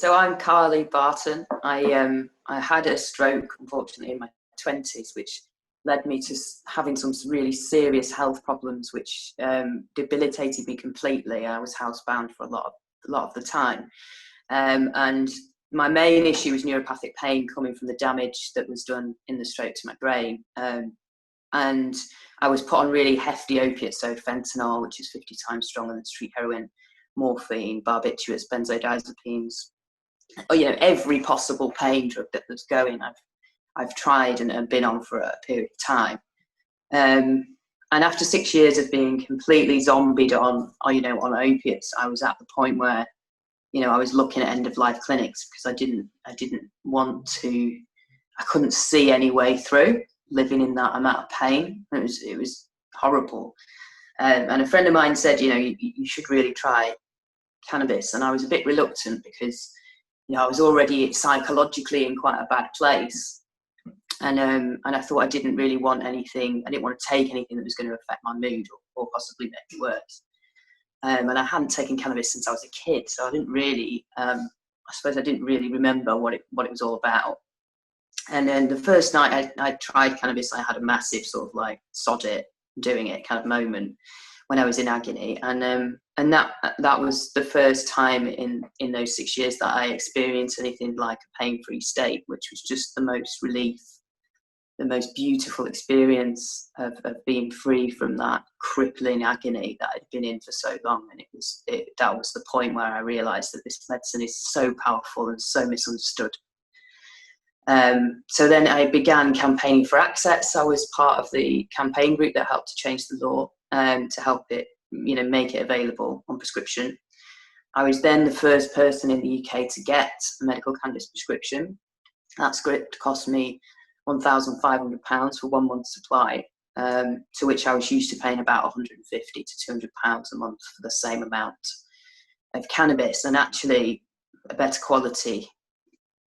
So I'm Carly Barton. I had a stroke, unfortunately, in my 20s, which led me to having some really serious health problems, which debilitated me completely. I was housebound for a lot of the time, and my main issue was neuropathic pain coming from the damage that was done in the stroke to my brain. And I was put on really hefty opiates, so fentanyl, which is 50 times stronger than street heroin, morphine, barbiturates, benzodiazepines. Every possible pain drug that was going, I've tried and been on for a period of time. And after 6 years of being completely zombied on opiates, I was at the point where, I was looking at end of life clinics because I didn't want to. I couldn't see any way through living in that amount of pain. It was horrible. And a friend of mine said, you should really try cannabis, and I was a bit reluctant because I was already psychologically in quite a bad place, and I thought I didn't really want anything. I didn't want to take anything that was going to affect my mood or possibly make it worse. And I hadn't taken cannabis since I was a kid, so I didn't really. I suppose I didn't really remember what it was all about. And then the first night I tried cannabis, I had a massive sort of like sod it, doing it kind of moment when I was in agony, and that was the first time in those 6 years that I experienced anything like a pain-free state, which was just the most relief, the most beautiful experience of being free from that crippling agony that I'd been in for so long. And that was the point where I realised that this medicine is so powerful and so misunderstood. So then I began campaigning for access. I was part of the campaign group that helped to change the law to help it, make it available on prescription. I was then the first person in the UK to get a medical cannabis prescription. That script cost me £1,500 for 1 month's supply, to which I was used to paying about £150 to £200 a month for the same amount of cannabis, and actually a better quality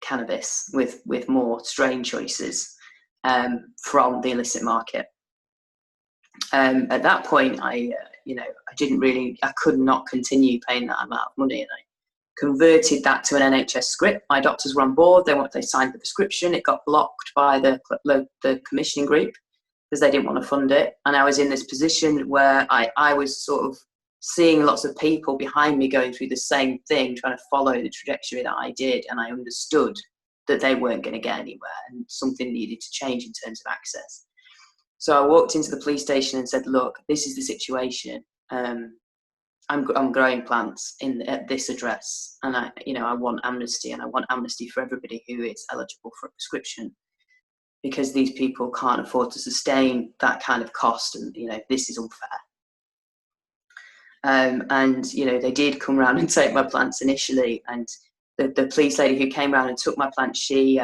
cannabis with more strain choices from the illicit market. At that point, I could not continue paying that amount of money, and I converted that to an NHS script. My doctors were on board. They signed the prescription. It got blocked by the commissioning group because they didn't want to fund it. And I was in this position where I was sort of seeing lots of people behind me going through the same thing, trying to follow the trajectory that I did, and I understood that they weren't going to get anywhere and something needed to change in terms of access. So I walked into the police station and said, look, this is the situation. I'm growing plants at this address, and I want amnesty, and I want amnesty for everybody who is eligible for a prescription, because these people can't afford to sustain that kind of cost, and this is unfair. And they did come around and take my plants initially, and the police lady who came around and took my plants, she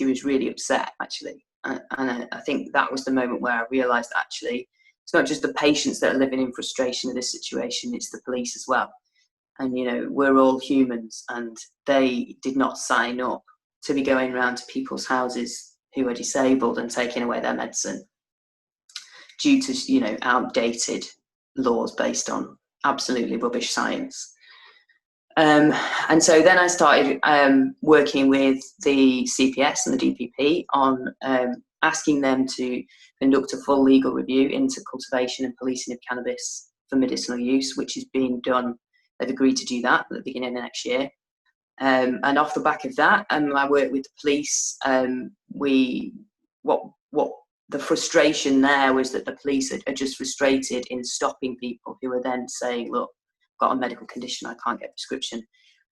was really upset actually, and I think that was the moment where I realised actually it's not just the patients that are living in frustration of this situation, it's the police as well. And we're all humans, and they did not sign up to be going around to people's houses who are disabled and taking away their medicine due to outdated laws based on absolutely rubbish science. And so then I started working with the CPS and the DPP on asking them to conduct a full legal review into cultivation and policing of cannabis for medicinal use, which is being done. They've agreed to do that at the beginning of next year. And off the back of that, I worked with the police. What the frustration there was that the police are just frustrated in stopping people who are then saying, look, I've got a medical condition, I can't get a prescription.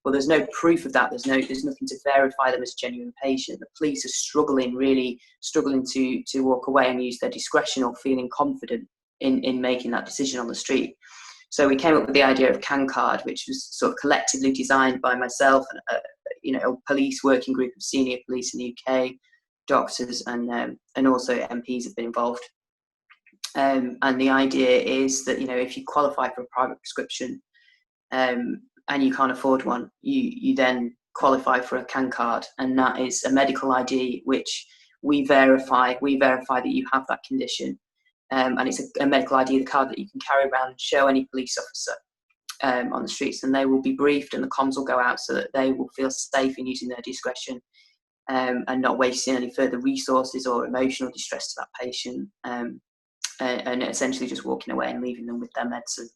Well, there's no proof of that. There's nothing to verify them as a genuine patient. The police are really struggling to walk away and use their discretion or feeling confident in making that decision on the street. So we came up with the idea of CanCard, which was sort of collectively designed by myself and a police working group of senior police in the UK, doctors, and also MPs have been involved. And the idea is that if you qualify for a private prescription and you can't afford one, you then qualify for a CanCard, and that is a medical ID which we verify that you have that condition, and it's a medical ID, the card that you can carry around and show any police officer. on the streets, and they will be briefed, and the comms will go out so that they will feel safe in using their discretion, and not wasting any further resources or emotional distress to that patient, and essentially just walking away and leaving them with their medicine.